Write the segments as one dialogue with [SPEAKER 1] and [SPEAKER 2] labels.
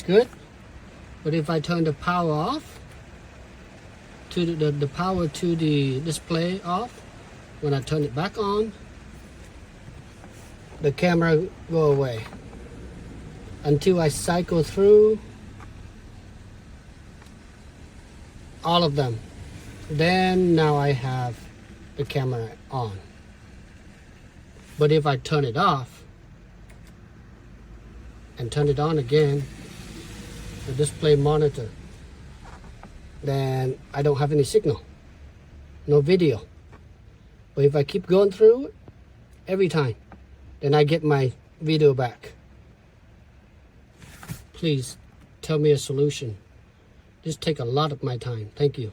[SPEAKER 1] it's good. But if I turn the power off, to the power to the display off, when I turn it back on, the camera go away until I cycle through all of them. Then now I have the camera on. But if I turn it off and turn it on again, the display monitor, then I don't have any signal, no video. But if I keep going through every time, then I get my video back. Please tell me a solution. This takes a lot of my time. Thank you.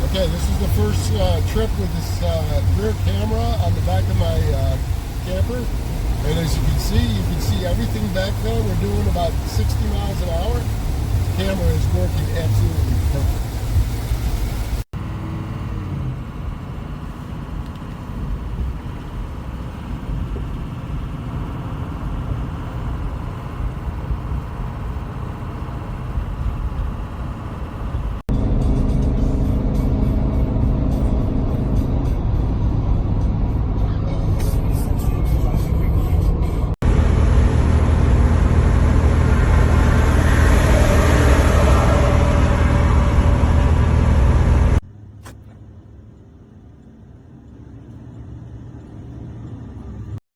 [SPEAKER 2] Okay, this is the first trip with this rear camera on the back of my camper. And as you can see everything back there. We're doing about 60 miles an hour. The camera is working absolutely perfect.